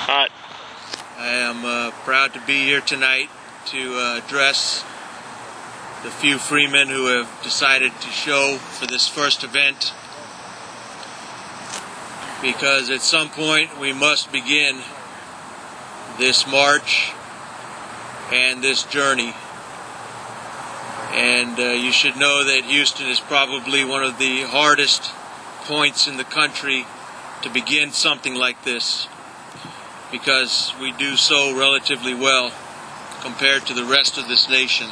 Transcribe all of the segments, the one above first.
Hot. I am proud to be here tonight to address the few freemen who have decided to show for this first event, because at some point we must begin this march and this journey. And you should know that Houston is probably one of the hardest points in the country to begin something like this, because we do so relatively well compared to the rest of this nation.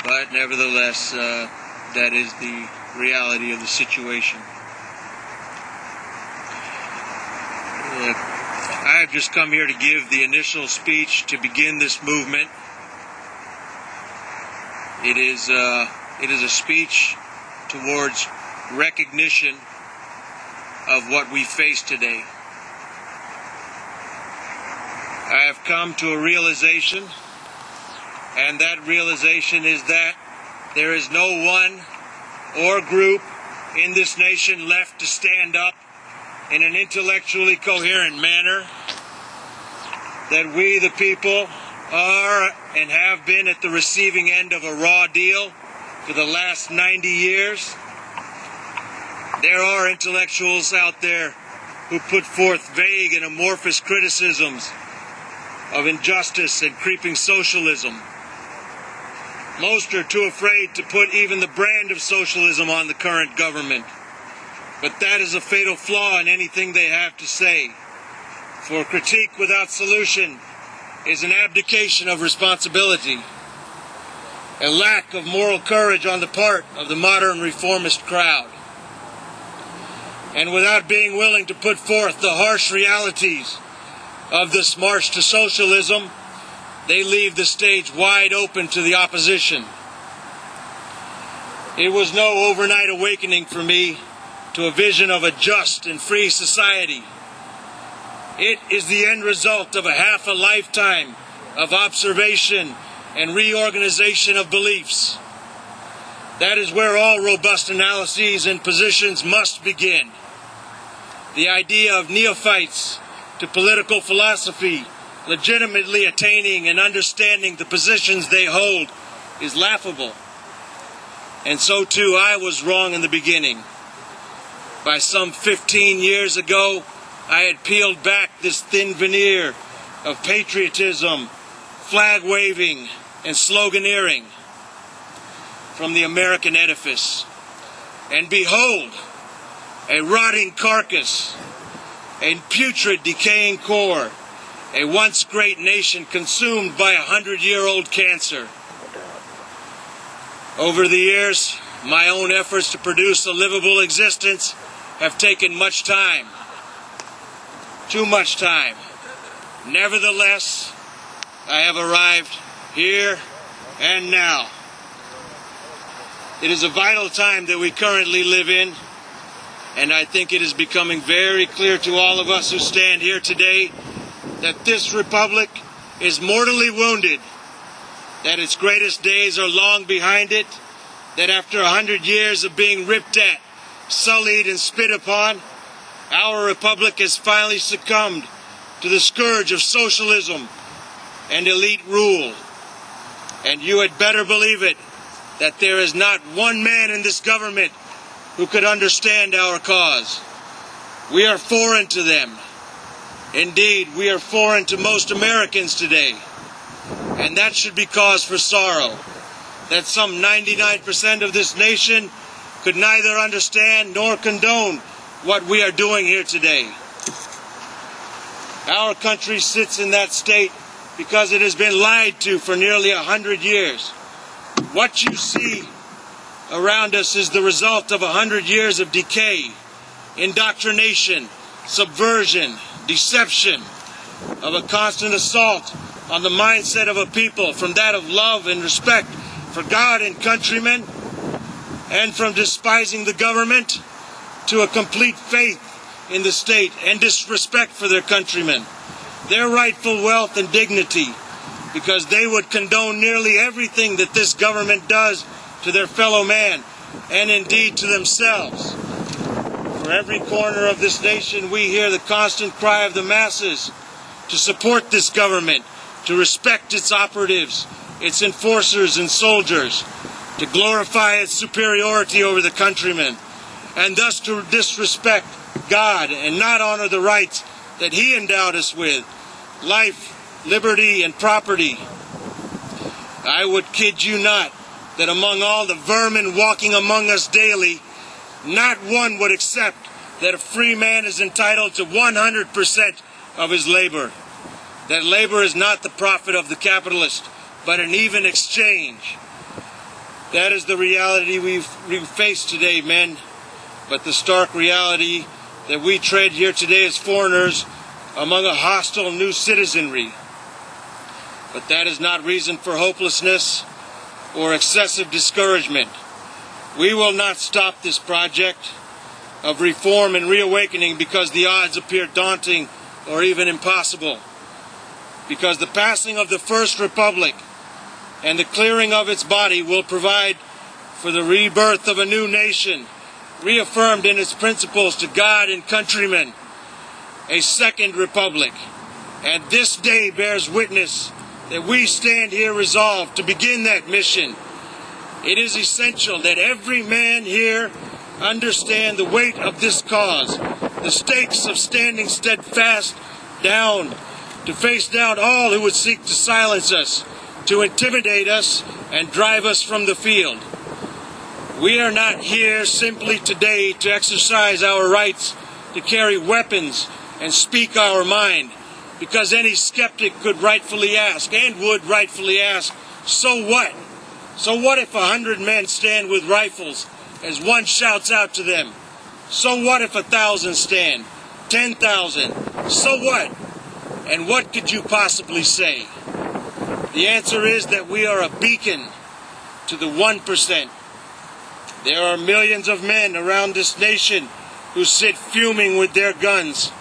But nevertheless, that is the reality of the situation. I have just come here to give the initial speech to begin this movement. It is a speech towards recognition of what we face today. I have come to a realization, and that realization is that there is no one or group in this nation left to stand up in an intellectually coherent manner, that we the people are and have been at the receiving end of a raw deal for the last 90 years. There are intellectuals out there who put forth vague and amorphous criticisms of injustice and creeping socialism. Most are too afraid to put even the brand of socialism on the current government. But that is a fatal flaw in anything they have to say. For critique without solution is an abdication of responsibility, a lack of moral courage on the part of the modern reformist crowd. And without being willing to put forth the harsh realities of this march to socialism, they leave the stage wide open to the opposition. It was no overnight awakening for me to a vision of a just and free society. It is the end result of half a lifetime of observation and reorganization of beliefs. That is where all robust analyses and positions must begin. The idea of neophytes to political philosophy legitimately attaining and understanding the positions they hold is laughable. And so too I was wrong in the beginning. By some 15 years ago, I had peeled back this thin veneer of patriotism, flag waving, and sloganeering from the American edifice. And behold, a rotting carcass, a putrid decaying core, a once great nation consumed by 100-year-old cancer. Over the years, my own efforts to produce a livable existence have taken much time. Too much time. Nevertheless, I have arrived here and now. It is a vital time that we currently live in, and I think it is becoming very clear to all of us who stand here today that this republic is mortally wounded, that its greatest days are long behind it, that after 100 years of being ripped at, sullied, and spit upon, our republic has finally succumbed to the scourge of socialism and elite rule. And you had better believe it, that there is not one man in this government who could understand our cause. We are foreign to them. Indeed, we are foreign to most Americans today. And that should be cause for sorrow, that some 99% of this nation could neither understand nor condone what we are doing here today. Our country sits in that state because it has been lied to for nearly 100 years. What you see around us is the result of 100 years of decay, indoctrination, subversion, deception, of a constant assault on the mindset of a people, from that of love and respect for God and countrymen, and from despising the government to a complete faith in the state and disrespect for their countrymen, their rightful wealth and dignity, because they would condone nearly everything that this government does to their fellow man, and indeed to themselves. From every corner of this nation, we hear the constant cry of the masses to support this government, to respect its operatives, its enforcers and soldiers, to glorify its superiority over the countrymen, and thus to disrespect God and not honor the rights that He endowed us with, life, liberty, and property. I would kid you not that among all the vermin walking among us daily, not one would accept that a free man is entitled to 100% of his labor. That labor is not the profit of the capitalist, but an even exchange. That is the reality we face today, men. But the stark reality that we tread here today as foreigners among a hostile new citizenry. But that is not reason for hopelessness or excessive discouragement. We will not stop this project of reform and reawakening because the odds appear daunting or even impossible. Because the passing of the First Republic and the clearing of its body will provide for the rebirth of a new nation, reaffirmed in its principles to God and countrymen, a second republic. And this day bears witness that we stand here resolved to begin that mission. It is essential that every man here understand the weight of this cause, the stakes of standing steadfast down, to face down all who would seek to silence us, to intimidate us, and drive us from the field. We are not here simply today to exercise our rights to carry weapons and speak our mind, because any skeptic could rightfully ask, and would rightfully ask, so what? So what if 100 men stand with rifles as one shouts out to them? So what if 1,000 stand? 10,000? So what? And what could you possibly say? The answer is that we are a beacon to the 1%. There are millions of men around this nation who sit fuming with their guns,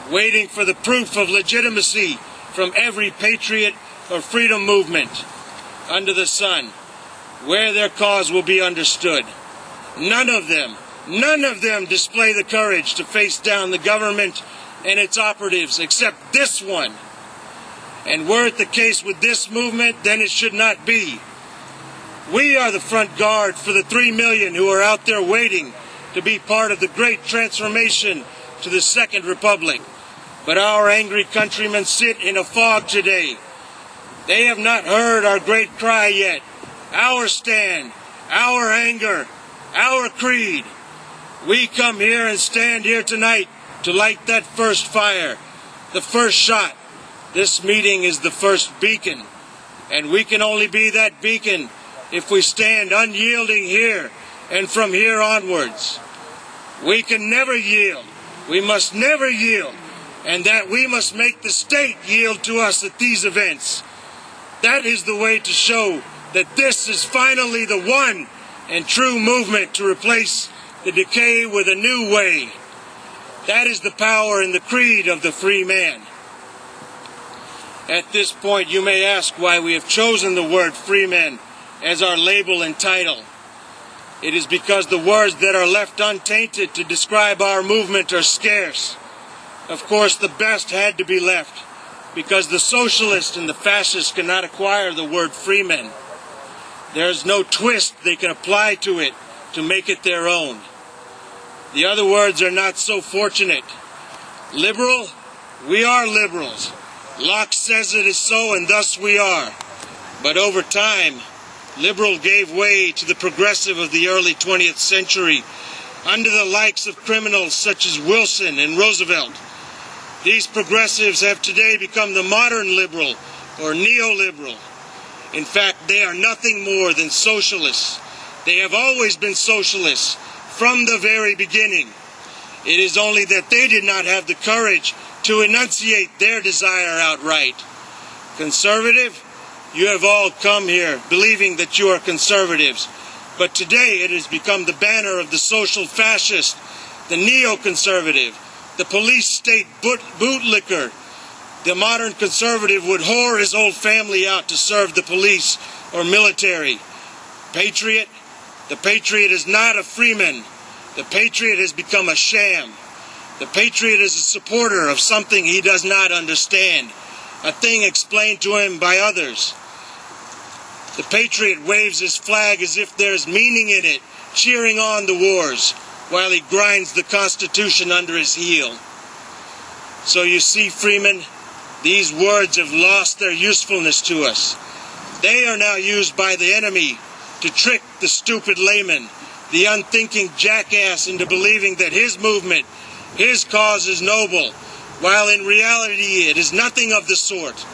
waiting for the proof of legitimacy from every patriot or freedom movement under the sun, where their cause will be understood. None of them display the courage to face down the government and its operatives except this one. And were it the case with this movement, then it should not be. We are the front guard for the 3 million who are out there waiting to be part of the great transformation to the Second Republic. But our angry countrymen sit in a fog today. They have not heard our great cry yet. Our stand, our anger, our creed. We come here and stand here tonight to light that first fire, the first shot. This meeting is the first beacon, and we can only be that beacon if we stand unyielding here and from here onwards. We can never yield. We must never yield, and that we must make the state yield to us at these events. That is the way to show that this is finally the one and true movement to replace the decay with a new way. That is the power and the creed of the free man. At this point, you may ask why we have chosen the word freemen as our label and title. It is because the words that are left untainted to describe our movement are scarce. Of course, the best had to be left, because the socialists and the fascists cannot acquire the word freemen. There is no twist they can apply to it to make it their own. The other words are not so fortunate. Liberal? We are liberals. Locke says it is so, and thus we are. But over time, liberal gave way to the progressive of the early 20th century, under the likes of criminals such as Wilson and Roosevelt. These progressives have today become the modern liberal or neoliberal. In fact, they are nothing more than socialists. They have always been socialists from the very beginning. It is only that they did not have the courage to enunciate their desire outright. Conservative? You have all come here believing that you are conservatives. But today it has become the banner of the social fascist, the neoconservative, the police state bootlicker. The modern conservative would whore his whole family out to serve the police or military. Patriot? The patriot is not a freeman. The patriot has become a sham. The patriot is a supporter of something he does not understand, a thing explained to him by others. The patriot waves his flag as if there's meaning in it, cheering on the wars, while he grinds the Constitution under his heel. So you see, Freeman, these words have lost their usefulness to us. They are now used by the enemy to trick the stupid layman, the unthinking jackass, into believing that his movement, his cause is noble, while in reality it is nothing of the sort.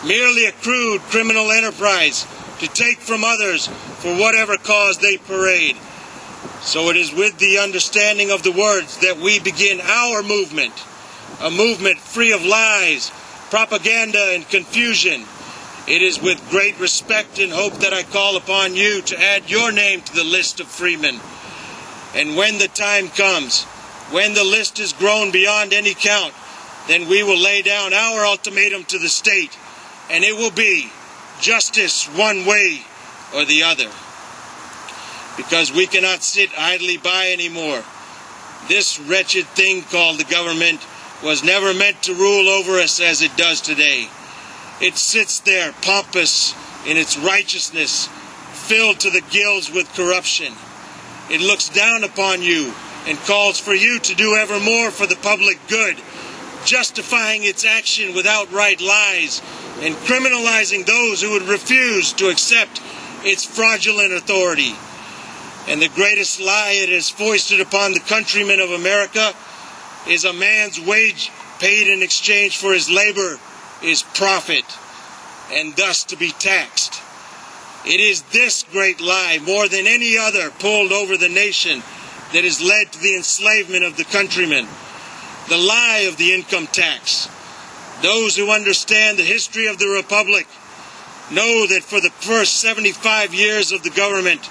Merely a crude criminal enterprise to take from others for whatever cause they parade. So it is with the understanding of the words that we begin our movement, a movement free of lies, propaganda, and confusion. It is with great respect and hope that I call upon you to add your name to the list of freemen. And when the time comes, when the list has grown beyond any count, then we will lay down our ultimatum to the state, and it will be justice one way or the other. Because we cannot sit idly by anymore. This wretched thing called the government was never meant to rule over us as it does today. It sits there pompous in its righteousness, filled to the gills with corruption. It looks down upon you and calls for you to do ever more for the public good, justifying its action with outright lies and criminalizing those who would refuse to accept its fraudulent authority. And the greatest lie it has foisted upon the countrymen of America is a man's wage paid in exchange for his labor is profit, and thus to be taxed. It is this great lie, more than any other pulled over the nation, that has led to the enslavement of the countrymen. The lie of the income tax. Those who understand the history of the Republic know that for the first 75 years of the government,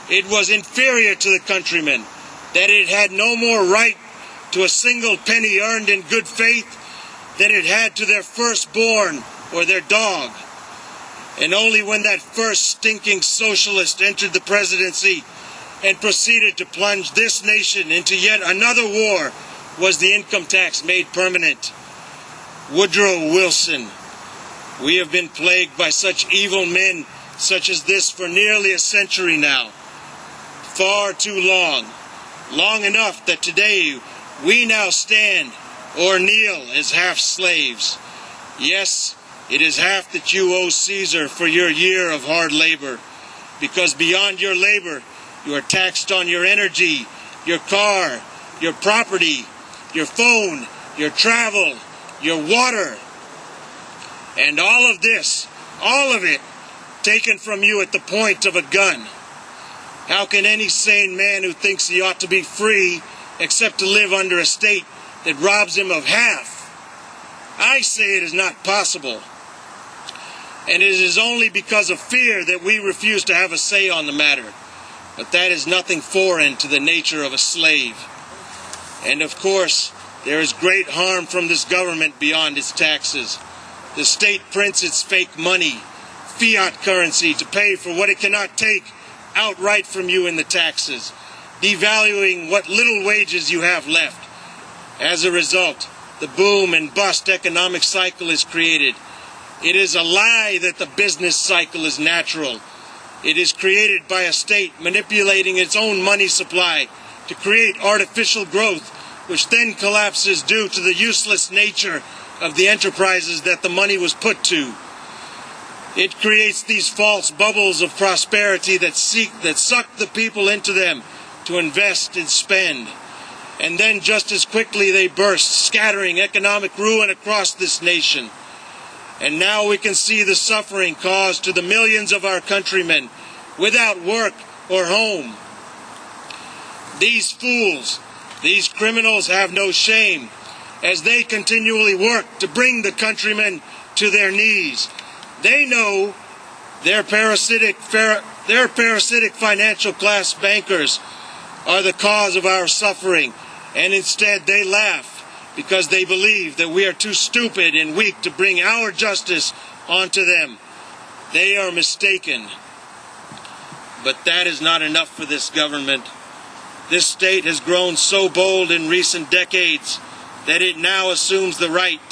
it was inferior to the countrymen, that it had no more right to a single penny earned in good faith than it had to their firstborn or their dog. And only when that first stinking socialist entered the presidency and proceeded to plunge this nation into yet another war was the income tax made permanent. Woodrow Wilson. We have been plagued by such evil men such as this for nearly a century now. Far too long. Long enough that today we now stand or kneel as half slaves. Yes, it is half that you owe Caesar for your year of hard labor, because beyond your labor, you are taxed on your energy, your car, your property, your phone, your travel, your water. And all of this, all of it, taken from you at the point of a gun. How can any sane man who thinks he ought to be free accept to live under a state that robs him of half? I say it is not possible. And it is only because of fear that we refuse to have a say on the matter. But that is nothing foreign to the nature of a slave. And of course, there is great harm from this government beyond its taxes. The state prints its fake money, fiat currency, to pay for what it cannot take outright from you in the taxes, devaluing what little wages you have left. As a result, the boom and bust economic cycle is created. It is a lie that the business cycle is natural. It is created by a state manipulating its own money supply to create artificial growth, which then collapses due to the useless nature of the enterprises that the money was put to. It creates these false bubbles of prosperity that suck the people into them to invest and spend. And then just as quickly they burst, scattering economic ruin across this nation. And now we can see the suffering caused to the millions of our countrymen without work or home. These fools, these criminals have no shame as they continually work to bring the countrymen to their knees. They know their parasitic financial class bankers are the cause of our suffering, and instead they laugh because they believe that we are too stupid and weak to bring our justice onto them. They are mistaken. But that is not enough for this government. This state has grown so bold in recent decades that it now assumes the right to